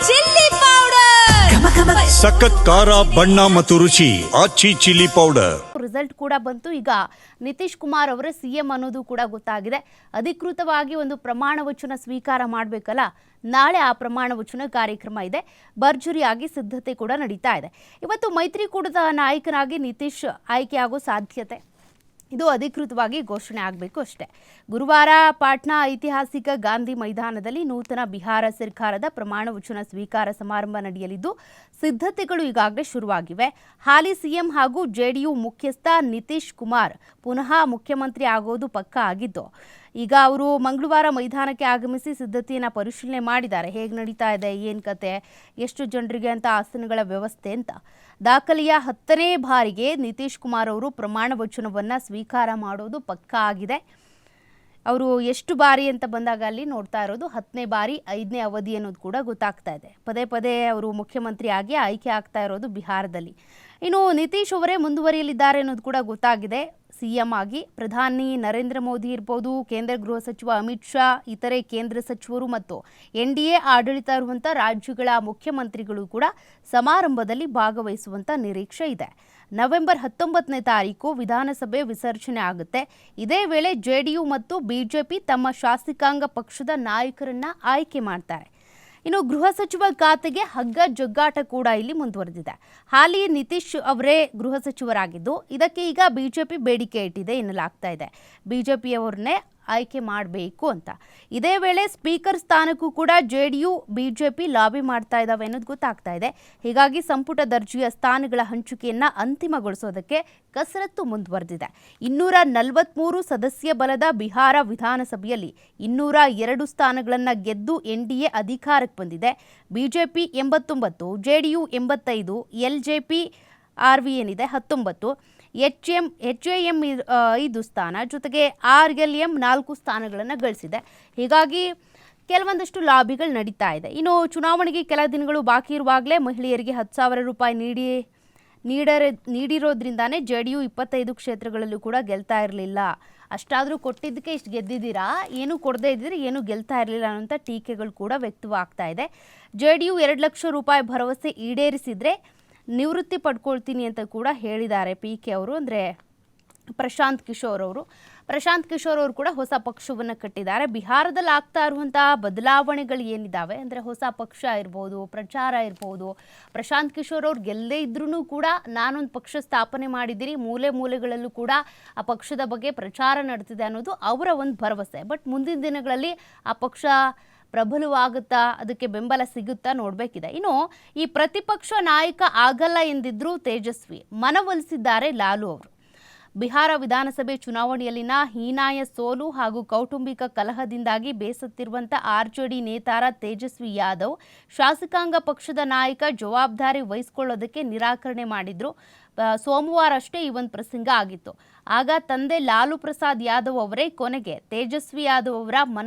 Chilli powder ಸಖತ್ ಖಾರ ಬಣ್ಣ ಮತ್ತು ರುಚಿ ಆಚಿ ಚಿಲ್ಲಿ ಪೌಡರ್. ರಿಸಲ್ಟ್ ಕೂಡ ಬಂತು. ಈಗ ನಿತೀಶ್ ಕುಮಾರ್ ಅವರೇ ಸಿಎಂ ಅನ್ನೋದು ಕೂಡ ಗೊತ್ತಾಗಿದೆ. ಅಧಿಕೃತವಾಗಿ ಒಂದು ಪ್ರಮಾಣ ವಚನ ಸ್ವೀಕಾರ ಮಾಡಬೇಕಲ್ಲ, ನಾಳೆ ಆ ಪ್ರಮಾಣ ವಚನ ಕಾರ್ಯಕ್ರಮ ಇದೆ. ಭರ್ಜರಿಯಾಗಿ ಸಿದ್ಧತೆ ಕೂಡ ನಡೀತಾ ಇದೆ. ಇವತ್ತು ಮೈತ್ರಿಕೂಟದ ನಾಯಕನಾಗಿ ನಿತೀಶ್ ಆಯ್ಕೆಯಾಗೋ ಸಾಧ್ಯತೆ ಇದು ಅಧಿಕೃತವಾಗಿ ಘೋಷಣೆ ಆಗಬೇಕು ಅಷ್ಟೇ. ಗುರುವಾರ ಪಾಟ್ನಾ ಐತಿಹಾಸಿಕ ಗಾಂಧಿ ಮೈದಾನದಲ್ಲಿ ನೂತನ ಬಿಹಾರ ಸರ್ಕಾರದ ಪ್ರಮಾಣ ವಚನ ಸ್ವೀಕಾರ ಸಮಾರಂಭ ನಡೆಯಲಿದ್ದು, ಸಿದ್ಧತೆಗಳು ಈಗಾಗಲೇ ಶುರುವಾಗಿವೆ. ಹಾಲಿ ಸಿಎಂ ಹಾಗೂ ಜೆಡಿಯು ಮುಖ್ಯಸ್ಥ ನಿತೀಶ್ ಕುಮಾರ್ ಪುನಃ ಮುಖ್ಯಮಂತ್ರಿ ಆಗೋದು ಪಕ್ಕಾ ಆಗಿದ್ದು, ಈಗ ಅವರು ಮಂಗಳವಾರ ಮೈದಾನಕ್ಕೆ ಆಗಮಿಸಿ ಸಿದ್ಧತೆಯನ್ನು ಪರಿಶೀಲನೆ ಮಾಡಿದ್ದಾರೆ. ಹೇಗೆ ನಡೀತಾ ಇದೆ, ಏನು ಕತೆ, ಎಷ್ಟು ಜನರಿಗೆ ಅಂತ ಆಸನಗಳ ವ್ಯವಸ್ಥೆ ಅಂತ. ದಾಖಲೆಯ 10ನೇ ಬಾರಿಗೆ ನಿತೀಶ್ ಕುಮಾರ್ ಅವರು ಪ್ರಮಾಣ ವಚನವನ್ನು ಸ್ವೀಕಾರ ಮಾಡೋದು ಪಕ್ಕಾ ಆಗಿದೆ. ಅವರು ಎಷ್ಟು ಬಾರಿ ಅಂತ ಬಂದಾಗ ಅಲ್ಲಿ ನೋಡ್ತಾ ಇರೋದು 10ನೇ ಬಾರಿ 5ನೇ ಅವಧಿ ಅನ್ನೋದು ಕೂಡ ಗೊತ್ತಾಗ್ತಾ ಇದೆ. ಪದೇ ಪದೇ ಅವರು ಮುಖ್ಯಮಂತ್ರಿ ಆಗಿ ಆಯ್ಕೆ ಆಗ್ತಾ ಇರೋದು ಬಿಹಾರದಲ್ಲಿ. ಇನ್ನು ನಿತೀಶ್ ಅವರೇ ಮುಂದುವರಿಯಲಿದ್ದಾರೆ ಅನ್ನೋದು ಕೂಡ ಗೊತ್ತಾಗಿದೆ. ಸಿಎಂ ಆಗಿ ಪ್ರಧಾನಿ ನರೇಂದ್ರ ಮೋದಿ ಇರ್ಬೋದು, ಕೇಂದ್ರ ಗೃಹ ಸಚಿವ ಅಮಿತ್ ಶಾ, ಇತರೆ ಕೇಂದ್ರ ಸಚಿವರು ಮತ್ತು NDA ಆಡಳಿತ ಇರುವಂಥ ರಾಜ್ಯಗಳ ಮುಖ್ಯಮಂತ್ರಿಗಳು ಕೂಡ ಸಮಾರಂಭದಲ್ಲಿ ಭಾಗವಹಿಸುವಂಥ ನಿರೀಕ್ಷೆ ಇದೆ. ನವೆಂಬರ್ 19ನೇ ತಾರೀಕು ವಿಧಾನಸಭೆ ವಿಸರ್ಜನೆ ಆಗುತ್ತೆ. ಇದೇ ವೇಳೆ ಜೆಡಿಯು ಮತ್ತು ಬಿಜೆಪಿ ತಮ್ಮ ಶಾಸಕಾಂಗ ಪಕ್ಷದ ನಾಯಕರನ್ನ ಆಯ್ಕೆ ಮಾಡ್ತಾರೆ. ಇನ್ನು ಗೃಹ ಸಚಿವ ಖಾತೆಗೆ ಹಗ್ಗ ಜಗ್ಗಾಟ ಕೂಡ ಇಲ್ಲಿ ಮುಂದುವರೆದಿದೆ. ಹಾಲಿ ನಿತೀಶ್ ಅವರೇ ಗೃಹ ಸಚಿವರಾಗಿದ್ದು, ಇದಕ್ಕೆ ಈಗ ಬಿಜೆಪಿ ಬೇಡಿಕೆ ಇಟ್ಟಿದೆ ಎನ್ನಲಾಗ್ತಾ ಇದೆ. ಬಿಜೆಪಿಯವರನ್ನೇ ಆಯ್ಕೆ ಮಾಡಬೇಕು ಅಂತ. ಇದೇ ವೇಳೆ ಸ್ಪೀಕರ್ ಸ್ಥಾನಕ್ಕೂ ಕೂಡ ಜೆಡಿಯು ಬಿಜೆಪಿ ಲಾಬಿ ಮಾಡ್ತಾ ಇದ್ದಾವೆ ಅನ್ನೋದು ಗೊತ್ತಾಗ್ತಾ ಇದೆ. ಹೀಗಾಗಿ ಸಂಪುಟ ದರ್ಜೆಯ ಸ್ಥಾನಗಳ ಹಂಚಿಕೆಯನ್ನ ಅಂತಿಮಗೊಳಿಸೋದಕ್ಕೆ ಕಸರತ್ತು ಮುಂದುವರೆದಿದೆ. 243 ಸದಸ್ಯ ಬಲದ ಬಿಹಾರ ವಿಧಾನಸಭೆಯಲ್ಲಿ 202 ಸ್ಥಾನಗಳನ್ನು ಗೆದ್ದು NDA ಅಧಿಕಾರಕ್ಕೆ ಬಂದಿದೆ. ಬಿಜೆಪಿ 89, ಜೆಡಿಯು 85, LJP RV ಏನಿದೆ 19, HAM 5 ಸ್ಥಾನ, ಜೊತೆಗೆ RLM 4 ಸ್ಥಾನಗಳನ್ನು ಗಳಿಸಿದೆ. ಹೀಗಾಗಿ ಕೆಲವೊಂದಷ್ಟು ಲಾಬಿಗಳು ನಡೀತಾ ಇದೆ. ಇನ್ನು ಚುನಾವಣೆಗೆ ಕೆಲ ದಿನಗಳು ಬಾಕಿ ಇರುವಾಗಲೇ ಮಹಿಳೆಯರಿಗೆ 10,000 ರೂಪಾಯಿ ನೀಡಿರೋದ್ರಿಂದಾನೇ ಜೆಡಿಯು 25 ಕ್ಷೇತ್ರಗಳಲ್ಲೂ ಕೂಡ ಗೆಲ್ತಾ ಇರಲಿಲ್ಲ. ಅಷ್ಟಾದರೂ ಕೊಟ್ಟಿದ್ದಕ್ಕೆ ಇಷ್ಟು ಗೆದ್ದಿದ್ದೀರಾ, ಏನು ಕೊಡದೇ ಇದ್ದರೆ ಏನು ಗೆಲ್ತಾ ಇರಲಿಲ್ಲ ಅನ್ನೋಂಥ ಟೀಕೆಗಳು ಕೂಡ ವ್ಯಕ್ತವಾಗ್ತಾ ಇದೆ. ಜೆಡಿಯು 2 ಲಕ್ಷ ರೂಪಾಯಿ ಭರವಸೆ ಈಡೇರಿಸಿದರೆ ನಿವೃತ್ತಿ ಪಡ್ಕೊಳ್ತೀನಿ ಅಂತ ಕೂಡ ಹೇಳಿದ್ದಾರೆ PK ಅವರು, ಅಂದರೆ ಪ್ರಶಾಂತ್ ಕಿಶೋರ್ ಅವರು ಕೂಡ ಹೊಸ ಪಕ್ಷವನ್ನು ಕಟ್ಟಿದ್ದಾರೆ. ಬಿಹಾರದಲ್ಲಿ ಆಗ್ತಾ ಇರುವಂತಹ ಬದಲಾವಣೆಗಳು ಏನಿದ್ದಾವೆ ಅಂದರೆ ಹೊಸ ಪಕ್ಷ ಇರ್ಬೋದು, ಪ್ರಚಾರ ಇರ್ಬೋದು. ಪ್ರಶಾಂತ್ ಕಿಶೋರ್ ಅವ್ರು ಗೆಲ್ಲದೇ ಇದ್ರೂ ಕೂಡ ನಾನೊಂದು ಪಕ್ಷ ಸ್ಥಾಪನೆ ಮಾಡಿದ್ದೀನಿ, ಮೂಲೆ ಮೂಲೆಗಳಲ್ಲೂ ಕೂಡ ಆ ಪಕ್ಷದ ಬಗ್ಗೆ ಪ್ರಚಾರ ನಡೆದಿದೆ ಅನ್ನೋದು ಅವರ ಒಂದು ಭರವಸೆ. ಬಟ್ ಮುಂದಿನ ದಿನಗಳಲ್ಲಿ ಆ ಪಕ್ಷ ಪ್ರಬಲವಾಗುತ್ತಾ, ಅದಕ್ಕೆ ಬೆಂಬಲ ಸಿಗುತ್ತಾ ನೋಡಬೇಕಿದೆ. ಇನ್ನು ಈ ಪ್ರತಿಪಕ್ಷ ನಾಯಕ ಆಗಲ್ಲ ಎಂದಿದ್ರು ತೇಜಸ್ವಿ, ಮನವೊಲಿಸಿದ್ದಾರೆ ಲಾಲು ಅವರು. ಬಿಹಾರ ವಿಧಾನಸಭೆ ಚುನಾವಣೆಯಲ್ಲಿನ ಹೀನಾಯ ಸೋಲು ಹಾಗೂ ಕೌಟುಂಬಿಕ ಕಲಹದಿಂದಾಗಿ ಬೇಸತ್ತಿರುವಂಥ RJD ನೇತಾರ ತೇಜಸ್ವಿ ಯಾದವ್ ಶಾಸಕಾಂಗ ಪಕ್ಷದ ನಾಯಕ ಜವಾಬ್ದಾರಿ ವಹಿಸಿಕೊಳ್ಳೋದಕ್ಕೆ ನಿರಾಕರಣೆ ಮಾಡಿದ್ರು. ಸೋಮವಾರ ಅಷ್ಟೇ ಈ ಒಂದು ಪ್ರಸಂಗ ಆಗಿತ್ತು. ಆಗ ತಂದೆ ಲಾಲು ಪ್ರಸಾದ್ ಯಾದವ್ ಅವರೇ ಕೊನೆಗೆ ತೇಜಸ್ವಿ ಯಾದವ್ ಅವರ